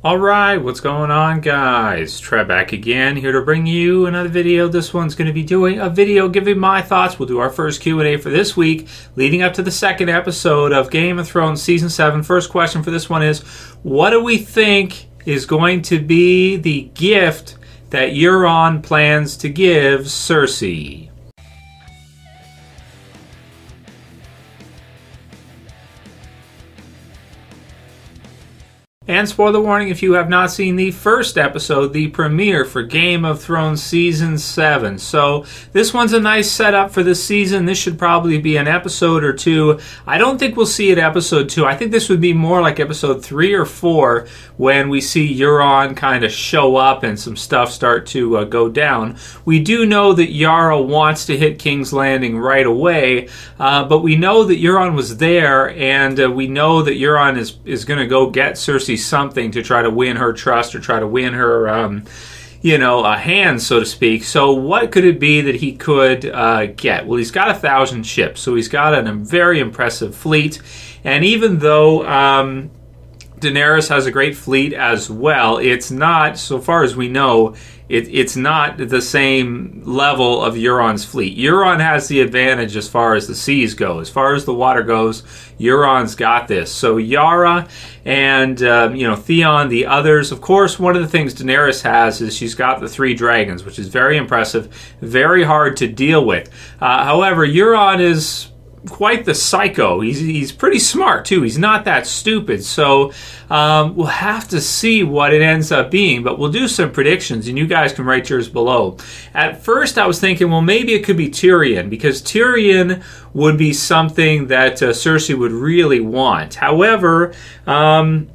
Alright, what's going on, guys? Trev back again, here to bring you another video. This one's going to be doing a video giving my thoughts. We'll do our first Q&A for this week, leading up to the second episode of Game of Thrones Season 7. First question for this one is, what do we think is going to be the gift that Euron plans to give Cersei? And spoiler warning, if you have not seen the first episode, the premiere for Game of Thrones Season 7. So this one's a nice setup for this season. This should probably be an episode or two. I don't think we'll see it episode 2. I think this would be more like episode 3 or 4 when we see Euron kind of show up and some stuff start to go down. We do know that Yara wants to hit King's Landing right away, but we know that Euron was there, and we know that Euron is going to go get Cersei something to try to win her trust or try to win her, a hand, so to speak. So what could it be that he could get? Well, he's got 1,000 ships, so he's got a very impressive fleet. And even though Daenerys has a great fleet as well, it's not, so far as we know, it's not the same level of Euron's fleet. Euron has the advantage as far as the seas go. As far as the water goes, Euron's got this. So Yara and Theon, the others. Of course, one of the things Daenerys has is she's got the 3 dragons, which is very impressive, very hard to deal with. However, Euron is quite the psycho. He's pretty smart too. He's not that stupid. So we'll have to see what it ends up being, but we'll do some predictions and you guys can write yours below. At first I was thinking, well, maybe it could be Tyrion, because Tyrion would be something that Cersei would really want. However, Tyrion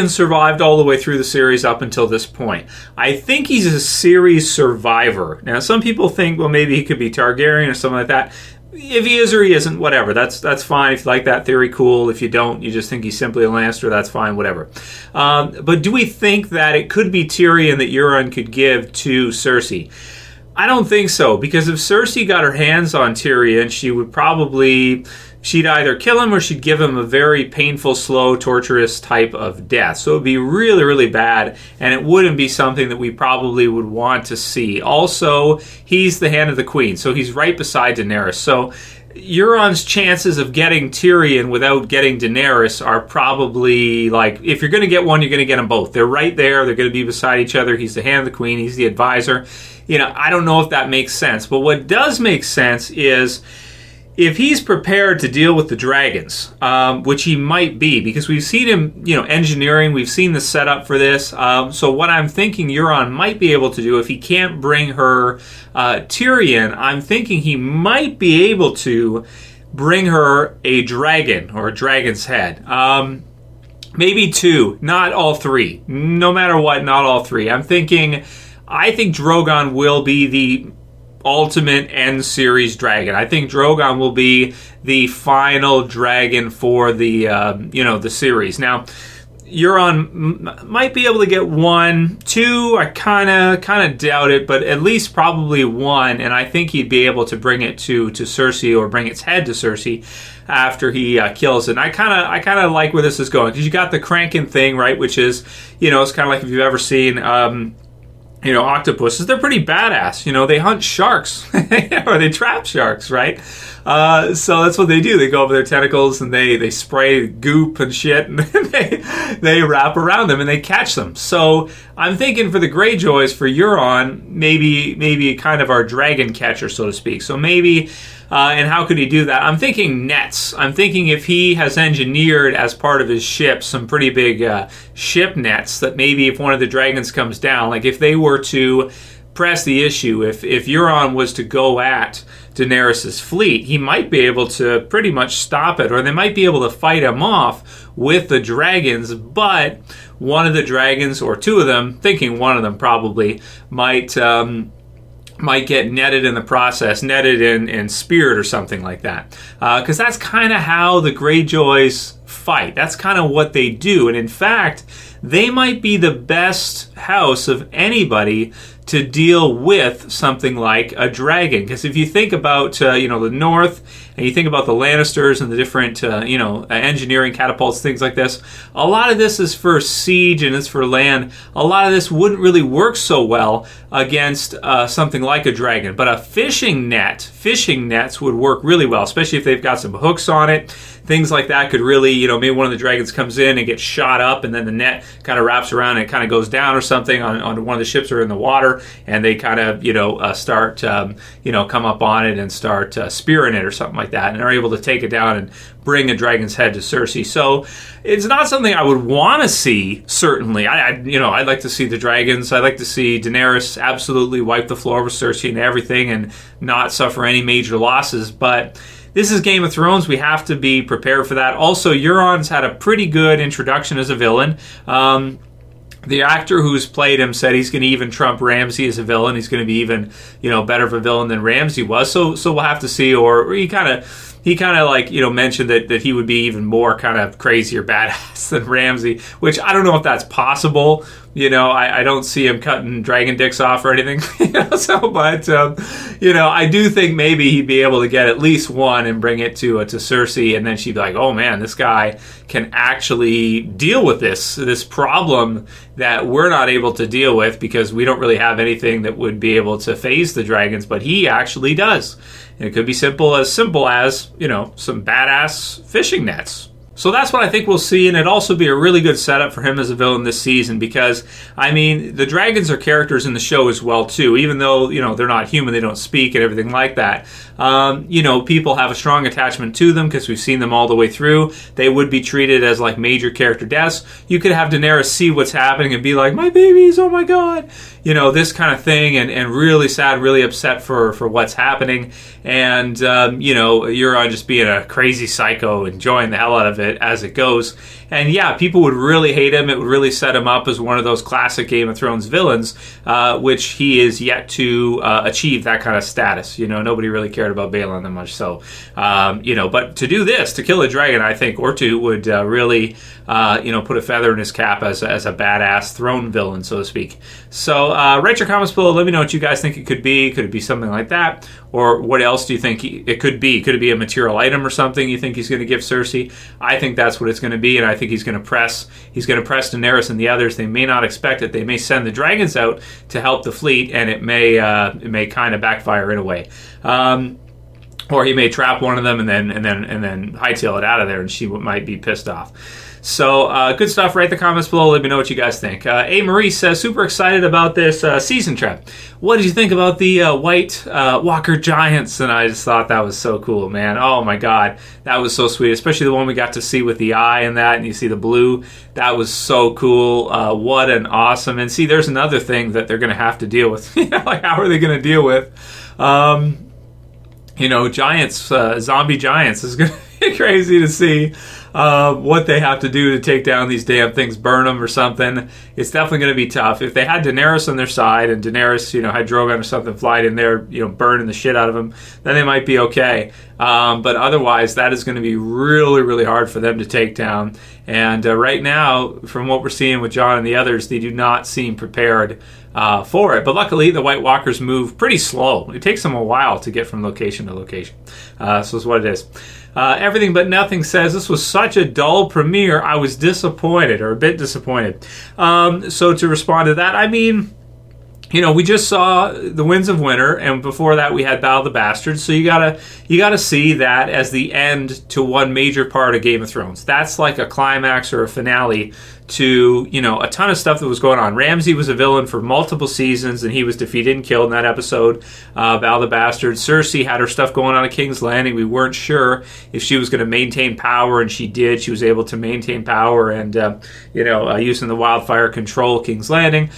survived all the way through the series up until this point. I think he's a series survivor. Now, some people think, well, maybe he could be Targaryen or something like that. If he is or he isn't, whatever. That's fine. If you like that theory, cool. If you don't, you just think he's simply a Lannister, that's fine, whatever. But do we think that it could be Tyrion that Euron could give to Cersei? I don't think so, because if Cersei got her hands on Tyrion, she'd either kill him or she'd give him a very painful, slow, torturous type of death. So it would be really, really bad, and it wouldn't be something that we probably would want to see. Also, he's the hand of the queen, so he's right beside Daenerys. So Euron's chances of getting Tyrion without getting Daenerys are probably, like, if you're going to get one, you're going to get them both. They're right there. They're going to be beside each other. He's the hand of the queen. He's the advisor. I don't know if that makes sense. But what does make sense is if he's prepared to deal with the dragons, which he might be, because we've seen him, engineering, we've seen the setup for this. So what I'm thinking Euron might be able to do, if he can't bring her Tyrion, I'm thinking he might be able to bring her a dragon or a dragon's head. Maybe 2, not all 3. No matter what, not all 3. I think Drogon will be the ultimate end series dragon. I think Drogon will be the final dragon for the the series. Now, Euron might be able to get 1, 2. I kind of doubt it, but at least probably 1. And I think he'd be able to bring it to Cersei, or bring its head to Cersei after he kills it. And I kind of like where this is going, because you got the cranking thing, right? Which is, it's kind of like if you've ever seen octopuses. They're pretty badass. They hunt sharks or they trap sharks, right? So that's what they do. They go over their tentacles and they spray goop and shit, and they wrap around them and they catch them. So I'm thinking for the Greyjoys, for Euron, maybe kind of our dragon catcher, so to speak. So maybe, and how could he do that? I'm thinking nets. I'm thinking if he has engineered as part of his ship some pretty big ship nets, that maybe if one of the dragons comes down, like if they were to press the issue, if Euron was to go at Daenerys' fleet, he might be able to pretty much stop it, or they might be able to fight him off with the dragons, but one of the dragons, or 2 of them, thinking one of them probably, might get netted in the process, netted and speared or something like that. Because that's kind of how the Greyjoys fight. That's kind of what they do. And in fact, they might be the best house of anybody to deal with something like a dragon. Because if you think about the North, and you think about the Lannisters and the different engineering catapults, things like this, a lot of this is for siege and it's for land. A lot of this wouldn't really work so well against something like a dragon. But a fishing nets would work really well, especially if they've got some hooks on it. Things like that could really, maybe one of the dragons comes in and gets shot up, and then the net kind of wraps around and it kind of goes down or something on one of the ships or in the water, and they kind of, start, come up on it and start spearing it or something like that, and are able to take it down and bring a dragon's head to Cersei. So it's not something I would want to see, certainly. I'd like to see the dragons. I'd like to see Daenerys absolutely wipe the floor with Cersei and everything and not suffer any major losses, but this is Game of Thrones. We have to be prepared for that. Also, Euron's had a pretty good introduction as a villain. The actor who's played him said he's going to even trump Ramsay as a villain. He's going to be even, better of a villain than Ramsay was. So we'll have to see. Or he kind of mentioned that he would be even more kind of crazy or badass than Ramsay, which I don't know if that's possible. I don't see him cutting dragon dicks off or anything. I do think maybe he'd be able to get at least one and bring it to Cersei, and then she'd be like, oh man, this guy can actually deal with this problem that we're not able to deal with because we don't really have anything that would be able to phase the dragons, but he actually does. And it could be simple as some badass fishing nets. So that's what I think we'll see, and it'd also be a really good setup for him as a villain this season because, the dragons are characters in the show as well, too. Even though, they're not human, they don't speak and everything like that. People have a strong attachment to them because we've seen them all the way through. They would be treated as, like, major character deaths. You could have Daenerys see what's happening and be like, my babies, oh my god! This kind of thing, and really sad, really upset for what's happening. And, Euron just being a crazy psycho, enjoying the hell out of it as it goes. And yeah, people would really hate him. It would really set him up as one of those classic Game of Thrones villains, which he is yet to achieve that kind of status. Nobody really cared about Balon that much. So, but to do this, to kill a dragon, I think, or two, would really, put a feather in his cap as a badass throne villain, so to speak. So, write your comments below. Let me know what you guys think it could be. Could it be something like that? Or what else do you think it could be? Could it be a material item or something you think he's going to give Cersei? I think that's what it's going to be, and I think he's going to press Daenerys and the others. They may not expect it. They may send the dragons out to help the fleet, and it may kind of backfire in a way. Or he may trap one of them and then hightail it out of there, and she might be pissed off. So, good stuff. Write the comments below. Let me know what you guys think. A. Marie says, super excited about this season, Trev. What did you think about the Whight Walker Giants? And I just thought that was so cool, man. Oh, my God. That was so sweet, especially the one we got to see with the eye and that, and you see the blue. That was so cool. What an awesome. And see, there's another thing that they're going to have to deal with. Like, how are they going to deal with? Giants, zombie giants is going to be crazy to see. What they have to do to take down these damn things, burn them or something. It's definitely going to be tough. If they had Daenerys on their side and Daenerys, had Drogon or something fly in there, burning the shit out of them, then they might be okay. But otherwise, that is going to be really, really hard for them to take down. And right now, from what we're seeing with Jon and the others, they do not seem prepared for it. But luckily, the White Walkers move pretty slow. It takes them a while to get from location to location. So it's what it is. Everything But Nothing says, this was such a dull premiere, I was disappointed, or a bit disappointed. So to respond to that, we just saw The Winds of Winter, and before that we had Battle of the Bastards. So you gotta see that as the end to one major part of Game of Thrones. That's like a climax or a finale to a ton of stuff that was going on. Ramsay was a villain for multiple seasons, and he was defeated and killed in that episode. Battle of the Bastards. Cersei had her stuff going on at King's Landing. We weren't sure if she was going to maintain power, and she did. She was able to maintain power, and using the wildfire control King's Landing.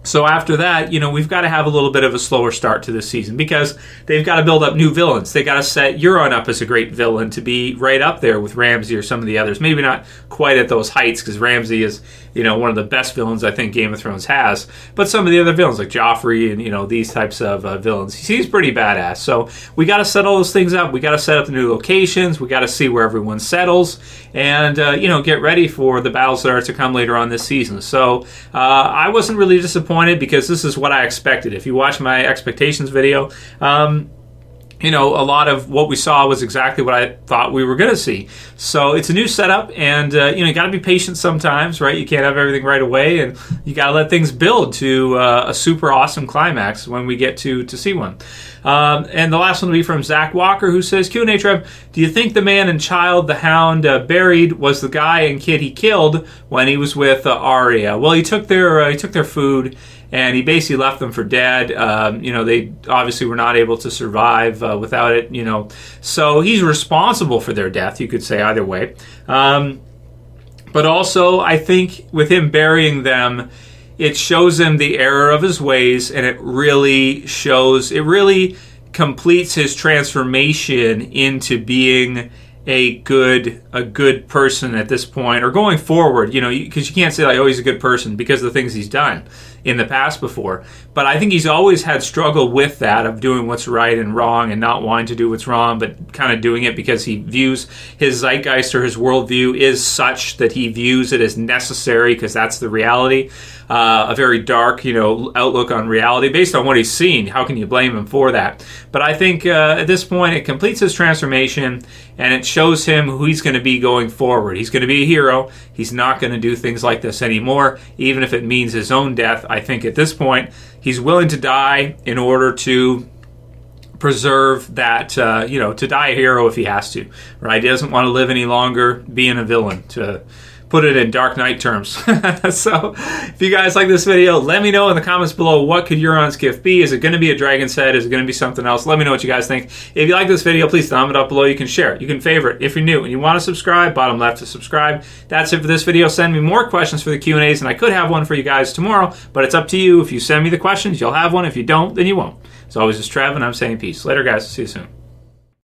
So after that, we've got to have a little bit of a slower start to this season because they've got to build up new villains. They got to set Euron up as a great villain to be right up there with Ramsay or some of the others. Maybe not quite at those heights because Ramsay is, one of the best villains I think Game of Thrones has. But some of the other villains like Joffrey and, these types of villains, he's pretty badass. So we got to set all those things up. We got to set up the new locations. We got to see where everyone settles and, get ready for the battles that are to come later on this season. So I wasn't really disappointed disappointed because this is what I expected. If you watch my expectations video, you know, a lot of what we saw was exactly what I thought we were going to see. So it's a new setup, and you know, you got to be patient sometimes, right? You can't have everything right away, and you got to let things build to a super awesome climax when we get to see one. And the last one will be from Zack Walker, who says, Q&A, Trev, do you think the man and child the hound buried was the guy and kid he killed when he was with Arya? Well, he took their food, and he basically left them for dead. You know, they obviously were not able to survive without it, you know. So he's responsible for their death, you could say either way. But also, I think with him burying them, it shows him the error of his ways, and it really completes his transformation into being a good person at this point, or going forward, you know, because you can't say like, oh, he's a good person because of the things he's done in the past before. But I think he's always had struggle with that, of doing what's right and wrong and not wanting to do what's wrong, but kind of doing it because he views his zeitgeist or his worldview is such that he views it as necessary because that's the reality. A very dark, you know, outlook on reality based on what he's seen. How can you blame him for that? But I think at this point it completes his transformation, and it shows him who he's going to be going forward. He's going to be a hero. He's not going to do things like this anymore, even if it means his own death. I think at this point he's willing to die in order to preserve that, you know, to die a hero if he has to, right? He doesn't want to live any longer being a villain, to put it in Dark Knight terms. So if you guys like this video, let me know in the comments below, what could Euron's gift be? Is it going to be a dragon's head? Is it going to be something else? Let me know what you guys think. If you like this video, please thumb it up below. You can share it. You can favorite if you're new and you want to subscribe. Bottom left to subscribe. That's it for this video. Send me more questions for the Q&As, and I could have one for you guys tomorrow, but it's up to you. If you send me the questions, you'll have one. If you don't, then you won't. As always, it's Trev, and I'm saying peace. Later, guys. See you soon.